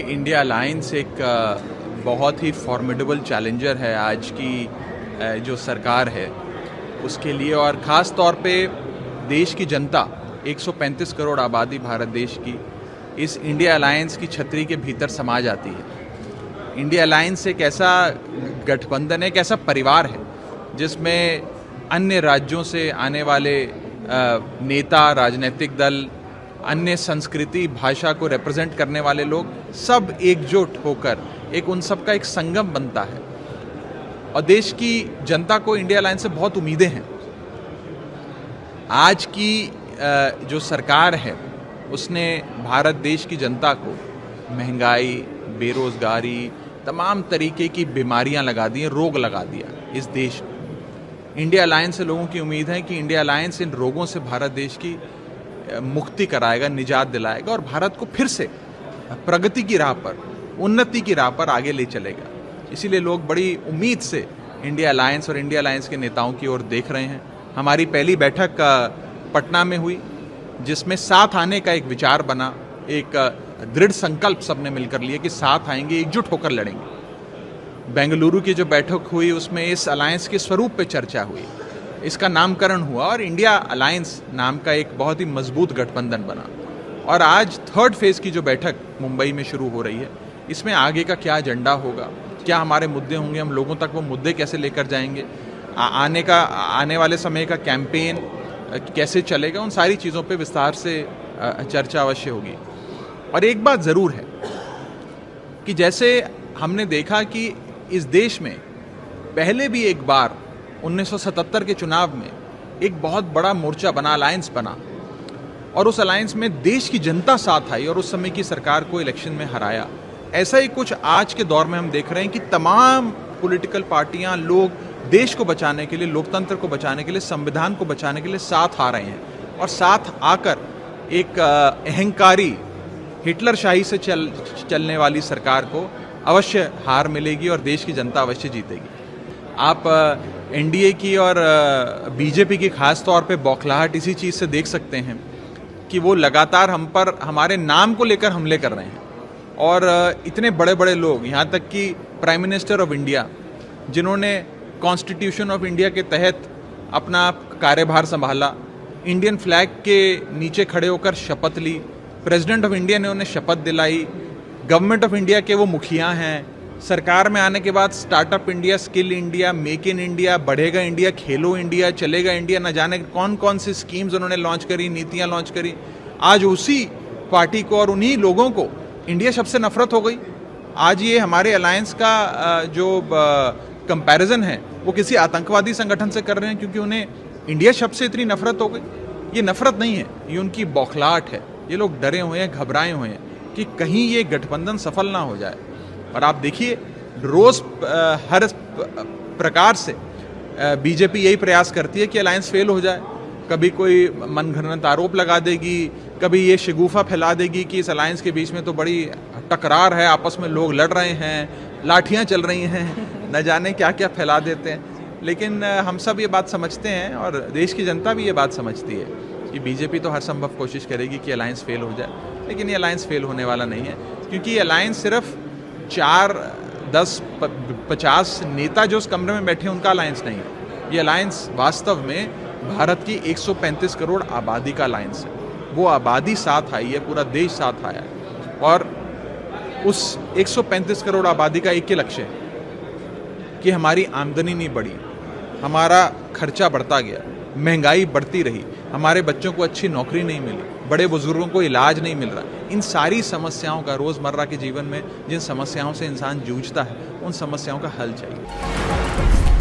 India alliance एक बहुत ही formidable challenger है आज की जो सरकार है उसके लिए, और ख़ास तौर पे देश की जनता 135 करोड़ आबादी भारत देश की इस इंडिया अलायंस की छतरी के भीतर समा जाती है। इंडिया अलायंस एक ऐसा गठबंधन है, एक ऐसा परिवार है जिसमें अन्य राज्यों से आने वाले नेता, राजनीतिक दल, अन्य संस्कृति, भाषा को रिप्रेजेंट करने वाले लोग सब एकजुट होकर एक उन सब का एक संगम बनता है। और देश की जनता को इंडिया अलायंस से बहुत उम्मीदें हैं। आज की जो सरकार है उसने भारत देश की जनता को महंगाई, बेरोजगारी, तमाम तरीके की बीमारियां लगा दी हैं, रोग लगा दिया इस देश में। इंडिया अलायंस से लोगों की उम्मीद है कि इंडिया अलायंस इन रोगों से भारत देश की मुक्ति कराएगा, निजात दिलाएगा और भारत को फिर से प्रगति की राह पर, उन्नति की राह पर आगे ले चलेगा। इसीलिए लोग बड़ी उम्मीद से इंडिया अलायंस और इंडिया अलायंस के नेताओं की ओर देख रहे हैं। हमारी पहली बैठक पटना में हुई जिसमें साथ आने का एक विचार बना, एक दृढ़ संकल्प सबने मिलकर लिया कि साथ आएंगे, एकजुट होकर लड़ेंगे। बेंगलुरु की जो बैठक हुई उसमें इस अलायंस के स्वरूप पे चर्चा हुई, इसका नामकरण हुआ और इंडिया अलायंस नाम का एक बहुत ही मजबूत गठबंधन बना। और आज थर्ड फेज की जो बैठक मुंबई में शुरू हो रही है, इसमें आगे का क्या एजेंडा होगा, क्या हमारे मुद्दे होंगे, हम लोगों तक वो मुद्दे कैसे लेकर जाएंगे, आने वाले समय का कैंपेन कैसे चलेगा, उन सारी चीज़ों पे विस्तार से चर्चा अवश्य होगी। और एक बात ज़रूर है कि जैसे हमने देखा कि इस देश में पहले भी एक बार 1977 के चुनाव में एक बहुत बड़ा मोर्चा बना, अलायंस बना, और उस अलायंस में देश की जनता साथ आई और उस समय की सरकार को इलेक्शन में हराया। ऐसा ही कुछ आज के दौर में हम देख रहे हैं कि तमाम पॉलिटिकल पार्टियां, लोग देश को बचाने के लिए, लोकतंत्र को बचाने के लिए, संविधान को बचाने के लिए साथ आ रहे हैं। और साथ आकर एक अहंकारी हिटलरशाही से चलने वाली सरकार को अवश्य हार मिलेगी और देश की जनता अवश्य जीतेगी। आप एनडीए की और बीजेपी की खास तौर पे बौखलाहट इसी चीज़ से देख सकते हैं कि वो लगातार हम पर, हमारे नाम को लेकर हमले कर रहे हैं। और इतने बड़े बड़े लोग, यहाँ तक कि प्राइम मिनिस्टर ऑफ इंडिया, जिन्होंने कॉन्स्टिट्यूशन ऑफ इंडिया के तहत अपना कार्यभार संभाला, इंडियन फ्लैग के नीचे खड़े होकर शपथ ली, प्रेसिडेंट ऑफ इंडिया ने उन्हें शपथ दिलाई, गवर्नमेंट ऑफ इंडिया के वो मुखिया हैं, सरकार में आने के बाद startup India, skill India, make in India, बढ़ेगा इंडिया, खेलो इंडिया, चलेगा इंडिया, न जाने कौन कौन सी स्कीम्स उन्होंने लॉन्च करी, नीतियां लॉन्च करी। आज उसी पार्टी को और उन्हीं लोगों को इंडिया शब्द से नफरत हो गई। आज ये हमारे अलायंस का जो कंपैरिजन है वो किसी आतंकवादी संगठन से कर रहे हैं क्योंकि उन्हें इंडिया शब्द से इतनी नफरत हो गई। ये नफरत नहीं है, ये उनकी बौखलाहट है। ये लोग डरे हुए हैं, घबराए हुए हैं कि कहीं ये गठबंधन सफल ना हो जाए। और आप देखिए रोज हर प्रकार से बीजेपी यही प्रयास करती है कि अलायंस फेल हो जाए। कभी कोई मनगढ़ंत आरोप लगा देगी, कभी ये शगुफा फैला देगी कि इस अलायंस के बीच में तो बड़ी टकरार है, आपस में लोग लड़ रहे हैं, लाठियां चल रही हैं, न जाने क्या क्या फैला देते हैं। लेकिन हम सब ये बात समझते हैं और देश की जनता भी ये बात समझती है कि बीजेपी तो हर संभव कोशिश करेगी कि अलायंस फेल हो जाए, लेकिन ये अलायंस फेल होने वाला नहीं है। क्योंकि ये अलायंस सिर्फ 4, 10, 50 नेता जो उस कमरे में बैठे हैं उनका अलायंस नहीं है। ये अलायंस वास्तव में भारत की 135 करोड़ आबादी का अलायंस है। वो आबादी साथ आई है, पूरा देश साथ आया है। और उस 135 करोड़ आबादी का एक ही लक्ष्य है कि हमारी आमदनी नहीं बढ़ी, हमारा खर्चा बढ़ता गया, महंगाई बढ़ती रही, हमारे बच्चों को अच्छी नौकरी नहीं मिली, बड़े बुजुर्गों को इलाज नहीं मिल रहा। इन सारी समस्याओं का, रोज़मर्रा के जीवन में जिन समस्याओं से इंसान जूझता है, उन समस्याओं का हल चाहिए।